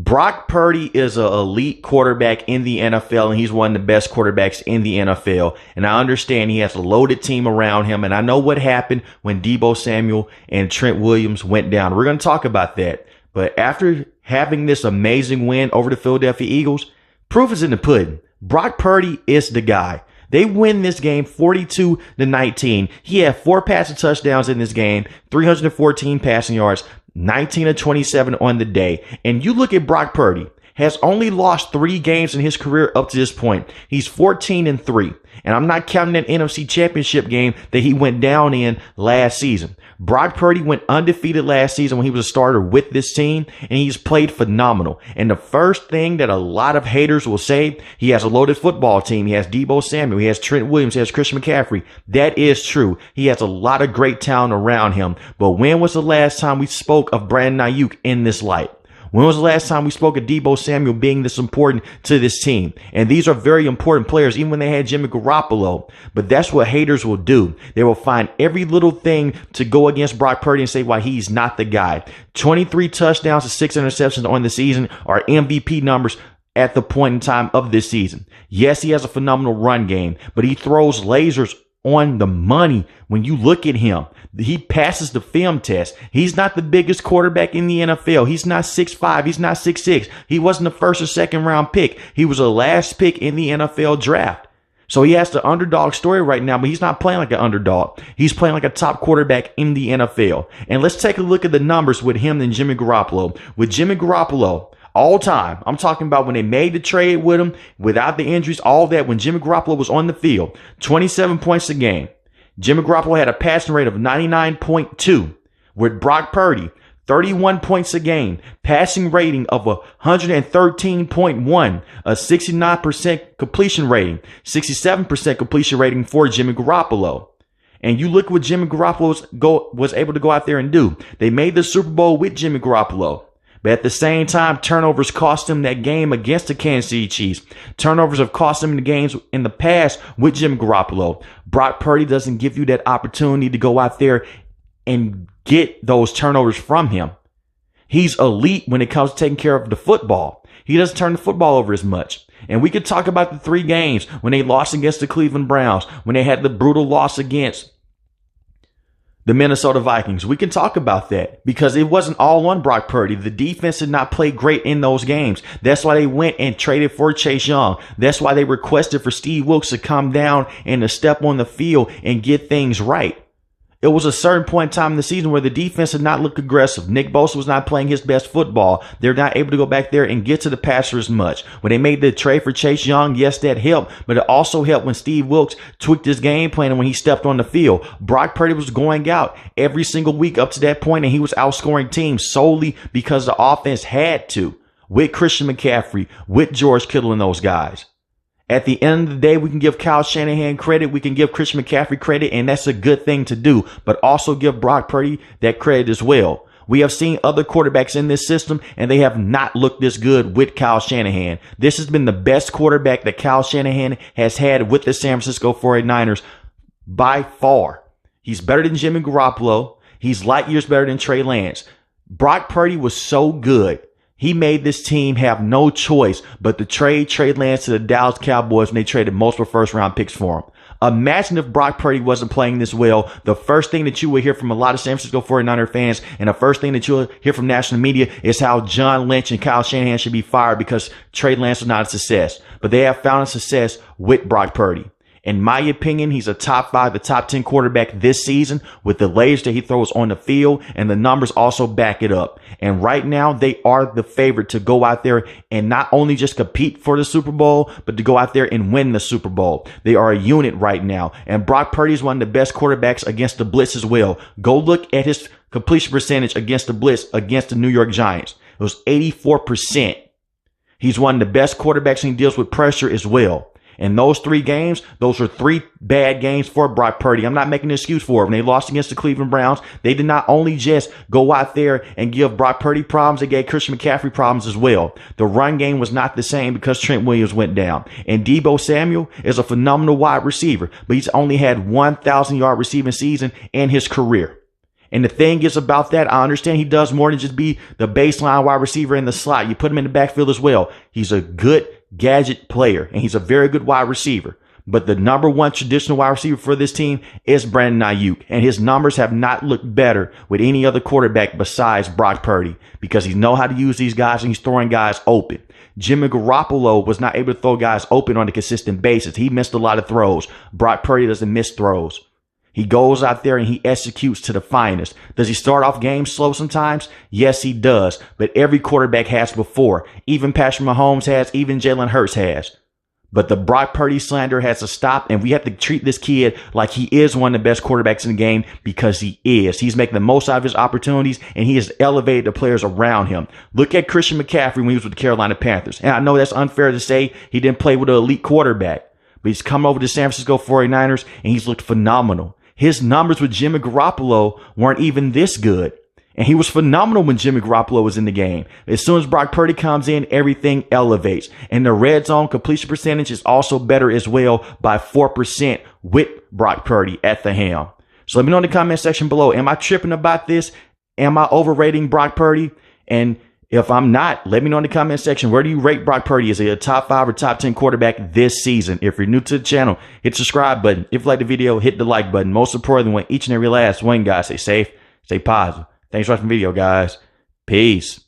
Brock Purdy is an elite quarterback in the NFL, and he's one of the best quarterbacks in the NFL. And I understand he has a loaded team around him, and I know what happened when Deebo Samuel and Trent Williams went down. We're going to talk about that. But after having this amazing win over the Philadelphia Eagles, proof is in the pudding. Brock Purdy is the guy. They win this game 42-19. He had 4 passing touchdowns in this game, 314 passing yards, 19 of 27 on the day. And you look at Brock Purdy, has only lost 3 games in his career up to this point. He's 14-3. And I'm not counting that NFC Championship game that he went down in last season. Brock Purdy went undefeated last season when he was a starter with this team, and he's played phenomenal. And the first thing that a lot of haters will say, he has a loaded football team. He has Deebo Samuel. He has Trent Williams. He has Christian McCaffrey. That is true. He has a lot of great talent around him. But when was the last time we spoke of Brandon Ayuk in this light? When was the last time we spoke of Deebo Samuel being this important to this team? And these are very important players, even when they had Jimmy Garoppolo. But that's what haters will do. They will find every little thing to go against Brock Purdy and say why he's not the guy. 23 touchdowns and 6 interceptions on the season are MVP numbers at the point in time of this season. Yes, he has a phenomenal run game, but he throws lasers on the money. When you look at him, he passes the film test. He's not the biggest quarterback in the NFL. He's not 6'5". He's not 6'6". He wasn't the first or second round pick. He was a last pick in the NFL draft. So he has the underdog story right now, but he's not playing like an underdog. He's playing like a top quarterback in the NFL. And let's take a look at the numbers with him and Jimmy Garoppolo. With Jimmy Garoppolo, all time, I'm talking about when they made the trade with him, without the injuries, all that, when Jimmy Garoppolo was on the field, 27 points a game. Jimmy Garoppolo had a passing rate of 99.2. With Brock Purdy, 31 points a game, passing rating of 113.1, a 69% completion rating, 67% completion rating for Jimmy Garoppolo. And you look what Jimmy Garoppolo was able to go out there and do. They made the Super Bowl with Jimmy Garoppolo. But at the same time, turnovers cost him that game against the Kansas City Chiefs. Turnovers have cost him the games in the past with Jimmy Garoppolo. Brock Purdy doesn't give you that opportunity to go out there and get those turnovers from him. He's elite when it comes to taking care of the football. He doesn't turn the football over as much. And we could talk about the 3 games when they lost against the Cleveland Browns, when they had the brutal loss against the Minnesota Vikings. We can talk about that because it wasn't all on Brock Purdy. The defense did not play great in those games. That's why they went and traded for Chase Young. That's why they requested for Steve Wilks to come down and to step on the field and get things right. It was a certain point in time in the season where the defense did not look aggressive. Nick Bosa was not playing his best football. They're not able to go back there and get to the passer as much. When they made the trade for Chase Young, yes, that helped, but it also helped when Steve Wilks tweaked his game plan and when he stepped on the field. Brock Purdy was going out every single week up to that point, and he was outscoring teams solely because the offense had to, with Christian McCaffrey, with George Kittle and those guys. At the end of the day, we can give Kyle Shanahan credit. We can give Christian McCaffrey credit, and that's a good thing to do. But also give Brock Purdy that credit as well. We have seen other quarterbacks in this system, and they have not looked this good with Kyle Shanahan. This has been the best quarterback that Kyle Shanahan has had with the San Francisco 49ers by far. He's better than Jimmy Garoppolo. He's light years better than Trey Lance. Brock Purdy was so good. He made this team have no choice but to trade Trey Lance to the Dallas Cowboys when they traded multiple first-round picks for him. Imagine if Brock Purdy wasn't playing this well. The first thing that you would hear from a lot of San Francisco 49er fans and the first thing that you'll hear from national media is how John Lynch and Kyle Shanahan should be fired because Trey Lance was not a success. But they have found a success with Brock Purdy. In my opinion, he's a top 5 to top 10 quarterback this season with the layers that he throws on the field, and the numbers also back it up. And right now, they are the favorite to go out there and not only just compete for the Super Bowl, but to go out there and win the Super Bowl. They are a unit right now. And Brock Purdy is one of the best quarterbacks against the blitz as well. Go look at his completion percentage against the blitz against the New York Giants. It was 84%. He's one of the best quarterbacks and he deals with pressure as well. And those 3 games, those are 3 bad games for Brock Purdy. I'm not making an excuse for it. When they lost against the Cleveland Browns, they did not only just go out there and give Brock Purdy problems, they gave Christian McCaffrey problems as well. The run game was not the same because Trent Williams went down. And Deebo Samuel is a phenomenal wide receiver, but he's only had 1,000-yard receiving season in his career. And the thing is about that, I understand he does more than just be the baseline wide receiver in the slot. You put him in the backfield as well. He's a good gadget player, and he's a very good wide receiver. But the number one traditional wide receiver for this team is Brandon Ayuk. And his numbers have not looked better with any other quarterback besides Brock Purdy, because he knows how to use these guys and he's throwing guys open. Jimmy Garoppolo was not able to throw guys open on a consistent basis. He missed a lot of throws. Brock Purdy doesn't miss throws. He goes out there and he executes to the finest. Does he start off games slow sometimes? Yes, he does. But every quarterback has before. Even Patrick Mahomes has. Even Jalen Hurts has. But the Brock Purdy slander has to stop, and we have to treat this kid like he is one of the best quarterbacks in the game, because he is. He's making the most out of his opportunities, and he has elevated the players around him. Look at Christian McCaffrey when he was with the Carolina Panthers. And I know that's unfair to say he didn't play with an elite quarterback, but he's come over to San Francisco 49ers, and he's looked phenomenal. His numbers with Jimmy Garoppolo weren't even this good. And he was phenomenal when Jimmy Garoppolo was in the game. As soon as Brock Purdy comes in, everything elevates. And the red zone completion percentage is also better as well by 4% with Brock Purdy at the helm. So let me know in the comment section below. Am I tripping about this? Am I overrating Brock Purdy? And if I'm not, let me know in the comment section. Where do you rate Brock Purdy? Is he a top 5 or top 10 quarterback this season? If you're new to the channel, hit the subscribe button. If you like the video, hit the like button. Most importantly, when each and every last one, guys, stay safe, stay positive. Thanks for watching the video, guys. Peace.